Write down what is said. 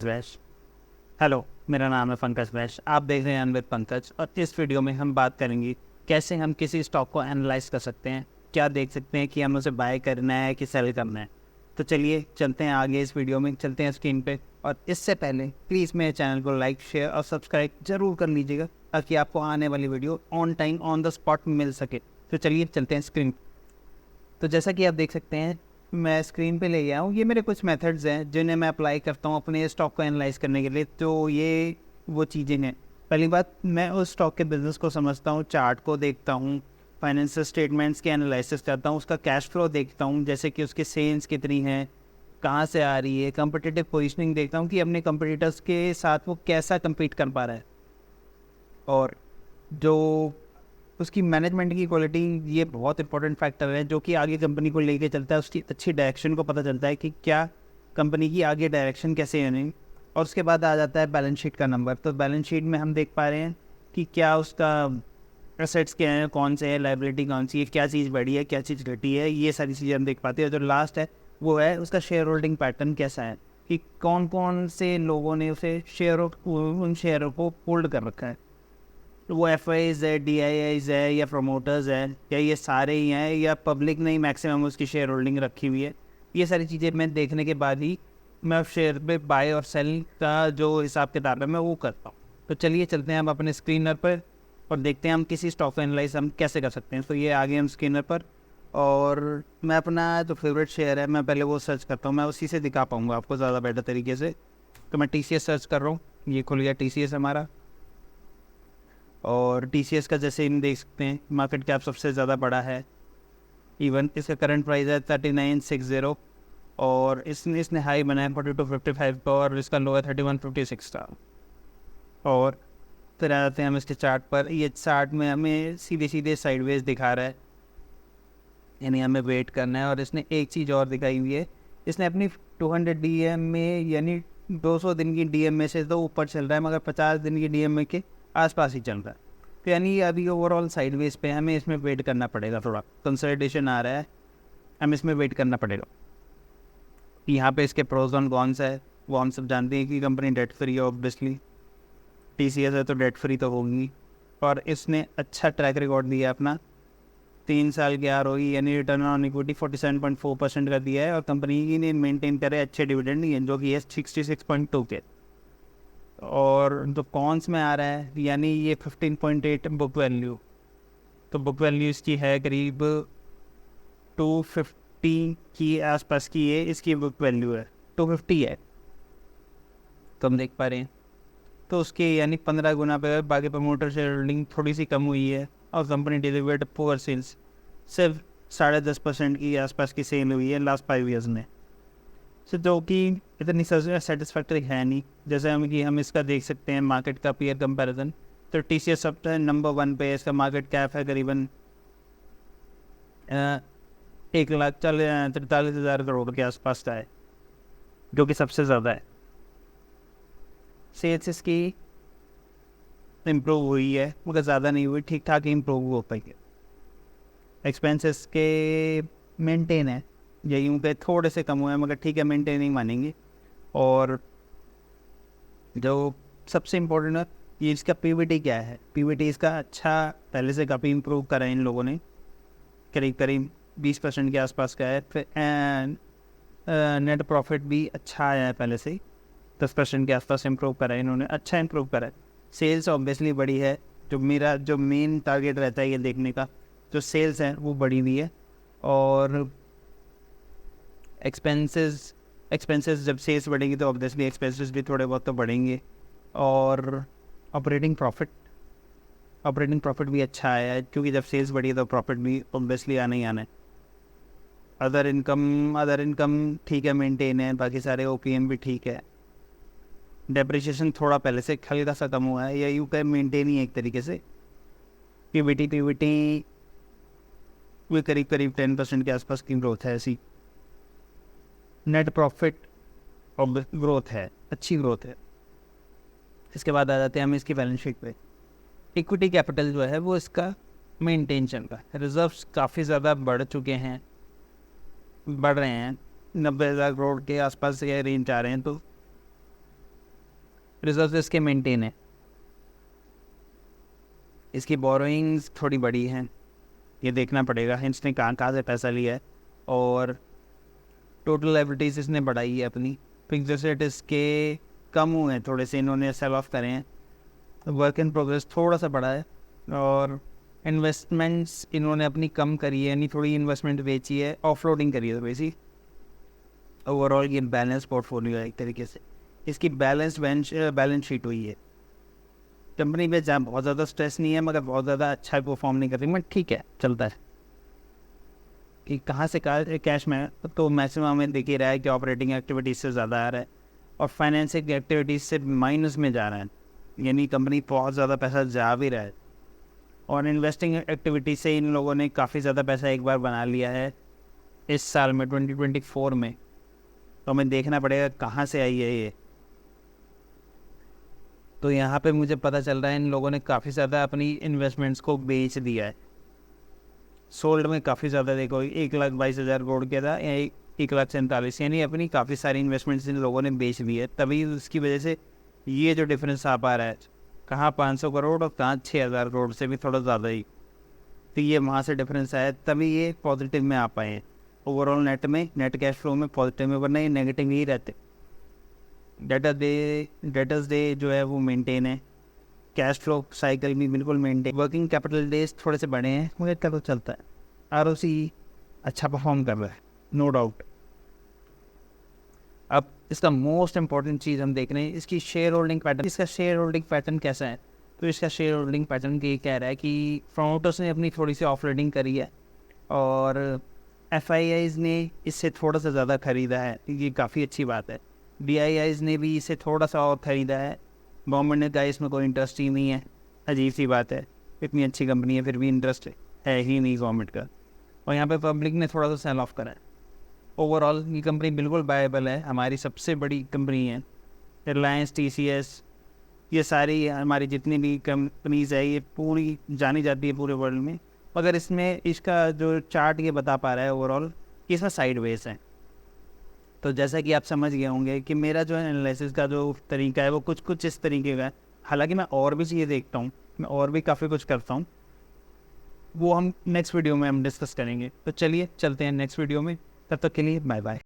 वैश। Hello, मेरा नाम है पंकज वैश। आप देख रहे हैं अनविद पंकज, और इस वीडियो में हम बात करेंगे कैसे हम किसी स्टॉक को एनालाइज कर सकते हैं, क्या देख सकते हैं कि हमें उसे बाय करना है कि सेल करना है। तो चलिए चलते हैं आगे, इस वीडियो में चलते हैं स्क्रीन पे। और इससे पहले प्लीज़ मेरे चैनल को लाइक, शेयर और सब्सक्राइब जरूर कर लीजिएगा, ताकि आपको आने वाली video on time on the spot मिल सके। तो चलिए चलते हैं स्क्रीन। तो जैसा कि आप देख सकते हैं, मैं स्क्रीन पे ले गया हूँ। ये मेरे कुछ मेथड्स हैं जिन्हें मैं अप्लाई करता हूँ अपने स्टॉक को एनालाइज करने के लिए। तो ये वो चीज़ें हैं। पहली बात, मैं उस स्टॉक के बिज़नेस को समझता हूँ, चार्ट को देखता हूँ, फाइनेंशियल स्टेटमेंट्स के एनालिसिस करता हूँ, उसका कैश फ्लो देखता हूँ, जैसे कि उसकी सेल्स कितनी है, कहाँ से आ रही है, कंपटीटिव पोजीशनिंग देखता हूँ कि अपने कंपटीटर्स के साथ वो कैसा compete कर पा रहा है, और जो उसकी मैनेजमेंट की क्वालिटी, ये बहुत इंपॉर्टेंट फैक्टर है जो कि आगे कंपनी को लेके चलता है। उसकी अच्छी डायरेक्शन को पता चलता है कि क्या कंपनी की आगे डायरेक्शन कैसे है नहीं। और उसके बाद आ जाता है बैलेंस शीट का नंबर। तो बैलेंस शीट में हम देख पा रहे हैं कि क्या उसका एसेट्स क्या हैं, कौन से है, लाइबिलिटी कौन सी है, क्या चीज़ बढ़ी है, क्या चीज़ घटी है, ये सारी चीज़ें हम देख पाते हैं। और जो लास्ट है वो है उसका शेयर होल्डिंग पैटर्न कैसा है, कि कौन कौन से लोगों ने उसे उन शेयरों को होल्ड कर रखा है। वो एफआईज है, डीआईआईज है, या प्रमोटर्स है, या ये सारे ही हैं, या पब्लिक ने ही मैक्सिमम उसकी शेयर होल्डिंग रखी हुई है। ये सारी चीज़ें मैं देखने के बाद ही मैं उस शेयर पे बाय और सेल का जो हिसाब किताब है मैं वो करता हूँ। तो चलिए चलते हैं हम अपने स्क्रीनर पर और देखते हैं हम किसी स्टॉक को एनालाइज हम कैसे कर सकते हैं। तो ये आगे हम स्क्रीनर पर, और मैं अपना जो फेवरेट शेयर है मैं पहले वो सर्च करता हूँ, मैं उसी से दिखा पाऊँगा आपको ज़्यादा बेटर तरीके से। तो मैं TCS सर्च कर रहा हूँ, ये खुल गया TCS हमारा। और TCS का जैसे इन देख सकते हैं, मार्केट कैप सबसे ज़्यादा बड़ा है। इवन इसका करंट प्राइस है 3960, और इसने हाई बनाया 4255 का, और इसका लो है 3156 का। और फिर आ जाते हैं हम इसके चार्ट पर। ये चार्ट में हमें सीधे सीधे साइडवेज दिखा रहा है, यानी हमें वेट करना है। और इसने एक चीज़ और दिखाई हुई है, इसने अपनी 200 DM में, यानी 200 दिन की DM में से तो ऊपर चल रहा है, मगर 50 दिन की DM में के आसपास ही चल रहा है। तो यानी अभी ओवरऑल साइडवेज पे हमें इसमें वेट करना पड़ेगा, थोड़ा कंसल्टेशन आ रहा है, हमें इसमें वेट करना पड़ेगा। यहाँ पे इसके प्रोज ऑन कॉन्स है, वो हम सब जानते हैं कि कंपनी डेट फ्री है ऑब्वियसली। TCS है तो डेट फ्री तो होगी। और इसने अच्छा ट्रैक रिकॉर्ड दिया अपना, 3 साल के ROE यानी रिटर्न ऑन इक्विटी 47.4% का दिया है, और कंपनी की ने मेंटेन करे अच्छे डिविडेंड दिए जो कि है 66.2 के। और जो कॉन्स में आ रहा है, यानी ये 15.8 बुक वैल्यू। तो बुक वैल्यू इसकी है करीब 250 की आसपास की है, इसकी बुक वैल्यू है 250 है, तो हम देख पा रहे हैं। तो उसके यानी 15 गुना पे बाकी प्रमोटर शेयर होल्डिंग थोड़ी सी कम हुई है, और कंपनी डिलीवर्ड पुअर सेल्स, सिर्फ 10.5% की आसपास की सेल हुई है लास्ट 5 ईयर्स में। सो जो कि इतनी सेटिस्फैक्ट्री है नहीं। जैसे हम इसका देख सकते हैं मार्केट का पीयर कंपैरिजन। तो TCS सब नंबर 1 पे है, इसका मार्केट कैप है करीबन 1,43,000 करोड़ के आसपास का है, जो कि सबसे ज़्यादा है। सेल्स इसकी इम्प्रूव हुई है, मगर ज़्यादा नहीं हुई, ठीक ठाक ही इम्प्रूव हो पाई है। एक्सपेंसेस के मेंटेन है, या यूँ पे थोड़े से कम हुए हैं, मगर ठीक है, मेंटेन ही मानेंगे। और जो सबसे इम्पोर्टेंट है, ये इसका PBT क्या है। PBT इसका अच्छा, पहले से काफ़ी इम्प्रूव करा है इन लोगों ने, करीब करीब 20% के आसपास का है। फिर नेट प्रॉफिट भी अच्छा आया है, पहले से ही 10% के आसपास इम्प्रूव करा है इन्होंने, अच्छा इम्प्रूव करा है। सेल्स ऑब्वियसली बड़ी है, जो मेन टारगेट रहता है ये देखने का, जो सेल्स हैं वो बड़ी हुई है। और एक्सपेंसेस एक्सपेंसेस जब सेल्स बढ़ेगी तो ऑब्वियसली एक्सपेंसेस भी थोड़े बहुत तो बढ़ेंगे। और ऑपरेटिंग प्रॉफिट भी अच्छा आया है, क्योंकि जब सेल्स बढ़ी है तो प्रॉफिट भी ऑब्वियसली आना ही आना है। अदर इनकम ठीक है, मेंटेन है, बाकी सारे OPM भी ठीक है। डेप्रिसिएशन थोड़ा पहले से हल्का सा कम हुआ है, या यूँ कहीं मेंटेन ही है एक तरीके से। PBT भी करीब करीब 10% के आसपास की ग्रोथ है ऐसी। नेट प्रॉफिट ग्रोथ है, अच्छी ग्रोथ है। इसके बाद आ जाते हैं हम इसकी बैलेंस शीट पे। इक्विटी कैपिटल जो है वो इसका मेंटेन चल रहा है, रिजर्व्स काफ़ी ज़्यादा बढ़ रहे हैं, 90,000 करोड़ के आसपास ये रेंज आ रहे हैं। तो रिजर्व इसके मेंटेन है। इसकी बोरोइंग्स थोड़ी बड़ी हैं, ये देखना पड़ेगा इसने कहाँ कहाँ से पैसा लिया है। और टोटल लायबिलिटीज इसने बढ़ाई है अपनी। फिक्स्ड एसेट इसके कम हुए हैं थोड़े से, इन्होंने सेल ऑफ करे हैं। वर्क इन प्रोग्रेस थोड़ा सा बढ़ा है। और इन्वेस्टमेंट्स इन्होंने अपनी कम करी है, यानी थोड़ी इन्वेस्टमेंट बेची है, ऑफलोडिंग करी है वैसी। ओवरऑल ये बैलेंस पोर्टफोलियो है एक तरीके से। इसकी बैलेंस शीट हुई है। कंपनी में जहाँ बहुत ज़्यादा स्ट्रेस नहीं है, मगर बहुत ज़्यादा अच्छा परफॉर्म नहीं कर रही, बट ठीक है, चलता है। कि कहाँ से कैश में, तो मैक्सिमम में दिख ही रहा है कि ऑपरेटिंग एक्टिविटीज़ से ज़्यादा आ रहा है और फाइनेंसिंग एक्टिविटीज़ से माइनस में जा रहा है, यानी कंपनी बहुत ज़्यादा पैसा जा भी रहा है। और इन्वेस्टिंग एक्टिविटी से इन लोगों ने काफ़ी ज़्यादा पैसा एक बार बना लिया है इस साल में 2024 में। तो हमें देखना पड़ेगा कहाँ से आई है ये। तो यहाँ पे मुझे पता चल रहा है इन लोगों ने काफ़ी ज़्यादा अपनी इन्वेस्टमेंट्स को बेच दिया है। सोल्ड में काफ़ी ज़्यादा, देखो 1,22,000 करोड़ के था, या 1,47,000, यानी अपनी काफ़ी सारी इन्वेस्टमेंट्स इन लोगों ने बेच दी है। तभी उसकी वजह से ये जो डिफरेंस आ पा रहा है, कहाँ 500 करोड़ और कहाँ 6,000 करोड़ से भी थोड़ा ज़्यादा ही, तो ये वहाँ से डिफरेंस आया, तभी ये पॉजिटिव में आ पाए हैं। ओवरऑल नेट कैश फ्लो में पॉजिटिव में, वरना ये नेगेटिव ही रहते। डेटर्स डे जो है वो मेंटेन है। कैश फ्लो साइकिल भी बिल्कुल मेंटेन। वर्किंग कैपिटल डेज थोड़े से बड़े हैं, मुझे क्या तो चलता है। आरओसी अच्छा परफॉर्म कर रहा है, नो डाउट। अब इसका मोस्ट इंपॉर्टेंट चीज़ हम देख रहे हैं इसकी शेयर होल्डिंग पैटर्न। इसका शेयर होल्डिंग पैटर्न कैसा है? तो इसका शेयर होल्डिंग पैटर्न ये कह रहा है कि प्रमोटर्स ने अपनी थोड़ी सी ऑफ रेडिंग करी है और FIIs ने इससे थोड़ा सा ज़्यादा ख़रीदा है, ये काफ़ी अच्छी बात है। DIIs ने भी इसे थोड़ा सा और ख़रीदा है। गवर्नमेंट ने कहा इसमें कोई इंटरेस्ट ही नहीं है, अजीब सी बात है, इतनी अच्छी कंपनी है फिर भी इंटरेस्ट है ही नहीं गवर्नमेंट का। और यहाँ पे पब्लिक ने थोड़ा सा सेल ऑफ करा है। ओवरऑल ये कंपनी बिल्कुल बायबल है, हमारी सबसे बड़ी कंपनी है। रिलायंस, TCS, ये सारी हमारी जितनी भी कंपनीज़ है ये पूरी जानी जाती है पूरे वर्ल्ड में। मगर इसमें इसका जो चार्ट ये बता पा रहा है ओवरऑल कि इसमें साइडवेज है। तो जैसा कि आप समझ गए होंगे कि मेरा जो एनालिसिस का जो तरीका है वो कुछ इस तरीके का है। हालांकि मैं और भी चीज़ें देखता हूँ, मैं और भी काफ़ी कुछ करता हूँ, वो हम नेक्स्ट वीडियो में हम डिस्कस करेंगे। तो चलिए चलते हैं नेक्स्ट वीडियो में, तब तक के लिए बाय बाय।